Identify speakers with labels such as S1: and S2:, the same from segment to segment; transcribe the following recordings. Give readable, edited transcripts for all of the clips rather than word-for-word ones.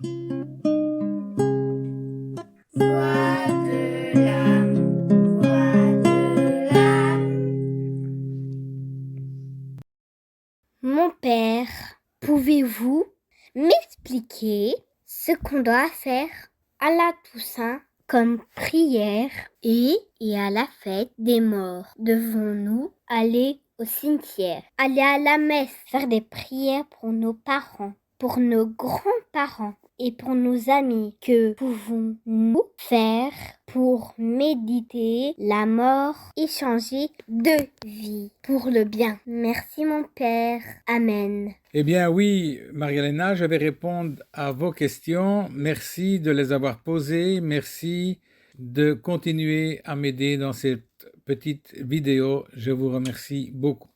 S1: Voix de l'âme, voix de l'âme. Mon père, pouvez-vous m'expliquer ce qu'on doit faire à la Toussaint comme prière et à la fête des morts? Devons-nous aller au cimetière, aller à la messe, faire des prières pour nos parents, pour nos grands-parents et pour nos amis? Que pouvons-nous faire pour méditer la mort et changer de vie pour le bien? Merci mon Père. Amen.
S2: Eh bien oui, Marie-Hélène, je vais répondre à vos questions. Merci de les avoir posées. Merci de continuer à m'aider dans cette petite vidéo. Je vous remercie beaucoup.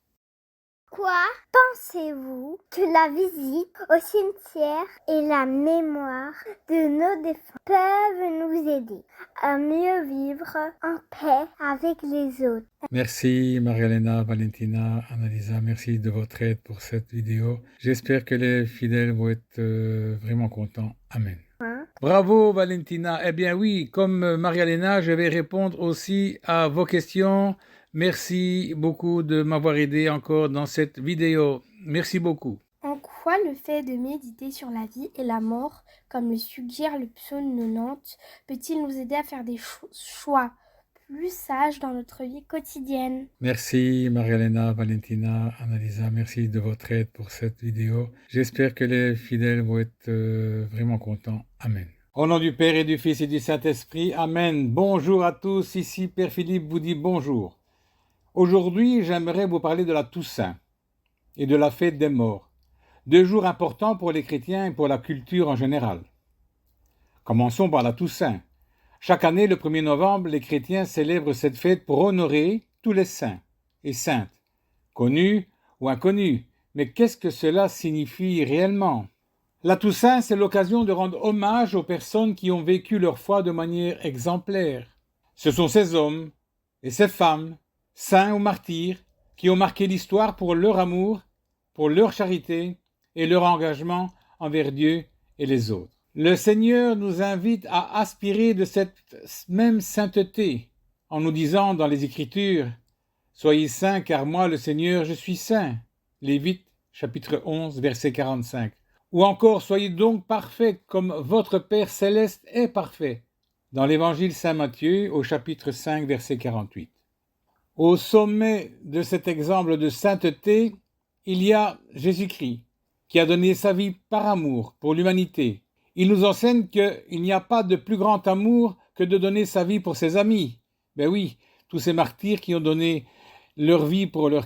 S1: Quoi pensez-vous que la visite au cimetière et la mémoire de nos défunts peuvent nous aider à mieux vivre en paix avec les autres?
S2: Merci Marie-Hélène, Valentina, Annalisa, merci de votre aide pour cette vidéo. J'espère que les fidèles vont être vraiment contents. Amen. Bravo Valentina. Eh bien oui, comme Marie-Hélène, je vais répondre aussi à vos questions. Merci beaucoup de m'avoir aidé encore dans cette vidéo. Merci beaucoup.
S3: En quoi le fait de méditer sur la vie et la mort, comme le suggère le psaume 90, peut-il nous aider à faire des choix plus sages dans notre vie quotidienne?
S2: Merci Marie-Hélène, Valentina, Annalisa, merci de votre aide pour cette vidéo. J'espère que les fidèles vont être vraiment contents. Amen. Au nom du Père et du Fils et du Saint-Esprit, Amen. Bonjour à tous, ici Père Philippe vous dit bonjour. Aujourd'hui, j'aimerais vous parler de la Toussaint et de la fête des morts, 2 jours importants pour les chrétiens et pour la culture en général. Commençons par la Toussaint. Chaque année, le 1er novembre, les chrétiens célèbrent cette fête pour honorer tous les saints et saintes, connus ou inconnus. Mais qu'est-ce que cela signifie réellement? La Toussaint, c'est l'occasion de rendre hommage aux personnes qui ont vécu leur foi de manière exemplaire. Ce sont ces hommes et ces femmes, saints ou martyrs, qui ont marqué l'histoire pour leur amour, pour leur charité et leur engagement envers Dieu et les autres. Le Seigneur nous invite à aspirer de cette même sainteté en nous disant dans les Écritures « Soyez saints car moi, le Seigneur, je suis saint » Lévites chapitre 11, verset 45. Ou encore « Soyez donc parfaits comme votre Père céleste est parfait » dans l'Évangile Saint-Matthieu au chapitre 5, verset 48. Au sommet de cet exemple de sainteté, il y a Jésus-Christ qui a donné sa vie par amour pour l'humanité. Il nous enseigne qu'il n'y a pas de plus grand amour que de donner sa vie pour ses amis. Ben oui, tous ces martyrs qui ont donné leur vie pour le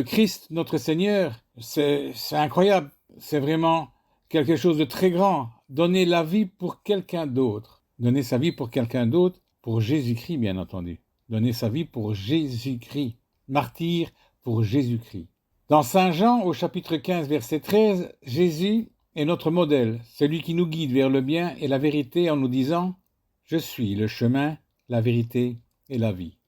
S2: Christ, notre Seigneur, c'est incroyable. C'est vraiment quelque chose de très grand. Donner la vie pour quelqu'un d'autre. Donner sa vie pour quelqu'un d'autre, pour Jésus-Christ, bien entendu. Donner sa vie pour Jésus-Christ. Martyr pour Jésus-Christ. Dans Saint Jean, au chapitre 15, verset 13, Jésus est notre modèle, celui qui nous guide vers le bien et la vérité en nous disant « Je suis le chemin, la vérité et la vie ».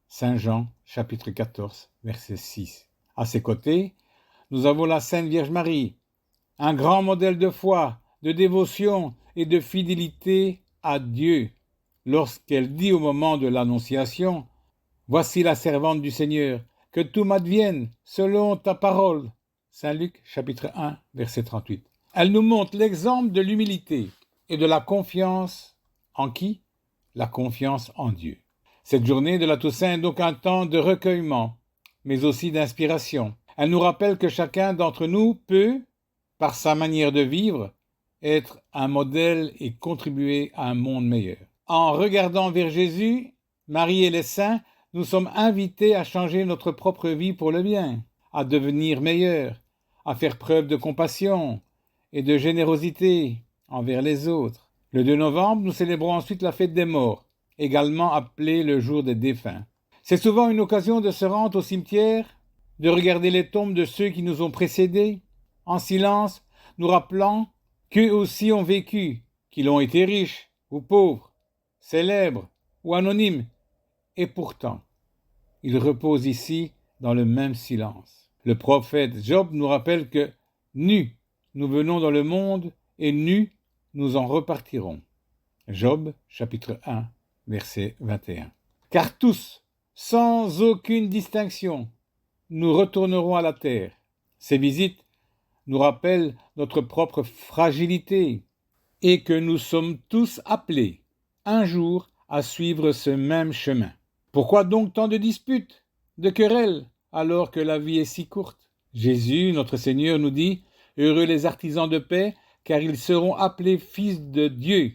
S2: Saint Jean, chapitre 14, verset 6. À ses côtés, nous avons la Sainte Vierge Marie, un grand modèle de foi, de dévotion et de fidélité à Dieu. Lorsqu'elle dit au moment de l'Annonciation « Voici la servante du Seigneur, que tout m'advienne selon ta parole ». Saint Luc, chapitre 1, verset 38. Elle nous montre l'exemple de l'humilité et de la confiance en qui? La confiance en Dieu. Cette journée de la Toussaint est donc un temps de recueillement, mais aussi d'inspiration. Elle nous rappelle que chacun d'entre nous peut, par sa manière de vivre, être un modèle et contribuer à un monde meilleur. En regardant vers Jésus, Marie et les saints, nous sommes invités à changer notre propre vie pour le bien, à devenir meilleurs, à faire preuve de compassion et de générosité envers les autres. Le 2 novembre, nous célébrons ensuite la fête des morts, également appelée le jour des défunts. C'est souvent une occasion de se rendre au cimetière, de regarder les tombes de ceux qui nous ont précédés, en silence, nous rappelant qu'eux aussi ont vécu, qu'ils ont été riches ou pauvres, célèbres ou anonymes, et pourtant, ils reposent ici dans le même silence. Le prophète Job nous rappelle que, nus, nous venons dans le monde et nus, nous en repartirons. Job, chapitre 1, verset 21. Car tous, sans aucune distinction, nous retournerons à la terre. Ces visites nous rappellent notre propre fragilité et que nous sommes tous appelés, un jour, à suivre ce même chemin. Pourquoi donc tant de disputes, de querelles, alors que la vie est si courte? Jésus, notre Seigneur, nous dit « Heureux les artisans de paix, car ils seront appelés fils de Dieu »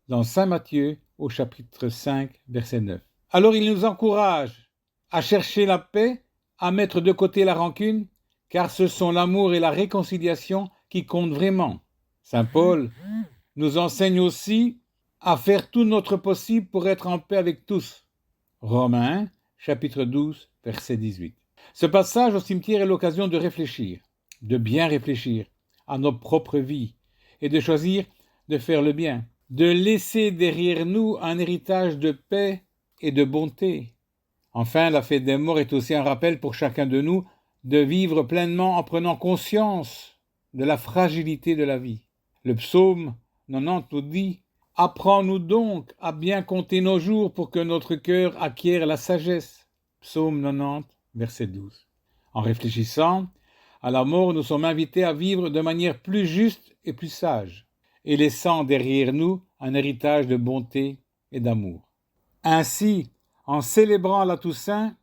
S2: dans Saint Matthieu au chapitre 5, verset 9. Alors il nous encourage à chercher la paix, à mettre de côté la rancune, car ce sont l'amour et la réconciliation qui comptent vraiment. Saint Paul nous enseigne aussi à faire tout notre possible pour être en paix avec tous. Romains, chapitre 12, verset 18. Ce passage au cimetière est l'occasion de réfléchir, de bien réfléchir à nos propres vies et de choisir de faire le bien, de laisser derrière nous un héritage de paix et de bonté. Enfin, la fête des morts est aussi un rappel pour chacun de nous de vivre pleinement en prenant conscience de la fragilité de la vie. Le psaume 90 nous dit « Apprends-nous donc à bien compter nos jours pour que notre cœur acquiert la sagesse. » Psaume 90, verset 12. En réfléchissant à la mort, nous sommes invités à vivre de manière plus juste et plus sage, et laissant derrière nous un héritage de bonté et d'amour. Ainsi, en célébrant la Toussaint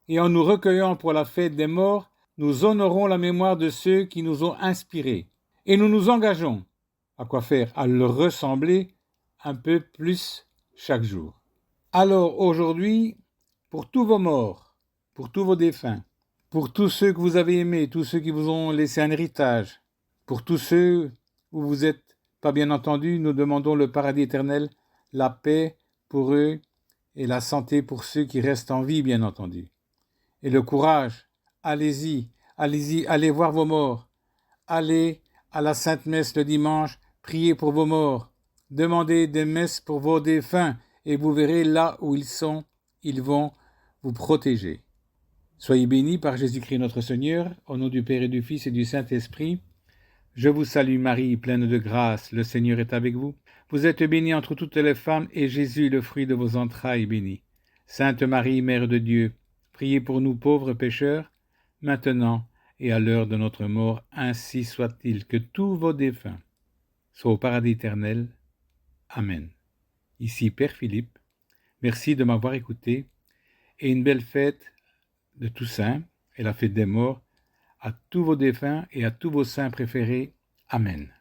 S2: et en nous recueillant pour la fête des morts, nous honorons la mémoire de ceux qui nous ont inspirés, et nous nous engageons à quoi faire? À leur ressembler un peu plus chaque jour. Alors aujourd'hui, pour tous vos morts, pour tous vos défunts, pour tous ceux que vous avez aimés, tous ceux qui vous ont laissé un héritage, pour tous ceux où vous n'êtes pas bien entendus, nous demandons le paradis éternel, la paix pour eux et la santé pour ceux qui restent en vie, bien entendu. Et le courage, allez-y, allez voir vos morts, allez à la Sainte Messe le dimanche, priez pour vos morts, demandez des messes pour vos défunts, et vous verrez là où ils sont, ils vont vous protéger. Soyez bénis par Jésus-Christ notre Seigneur, au nom du Père et du Fils et du Saint-Esprit. Je vous salue Marie, pleine de grâce, le Seigneur est avec vous. Vous êtes bénie entre toutes les femmes, et Jésus, le fruit de vos entrailles, est béni. Sainte Marie, Mère de Dieu, priez pour nous pauvres pécheurs, maintenant et à l'heure de notre mort, ainsi soit-il. Que tous vos défunts soient au paradis éternel. Amen. Ici Père Philippe, merci de m'avoir écouté, et une belle fête de Toussaint et la fête des morts à tous vos défunts et à tous vos saints préférés. Amen.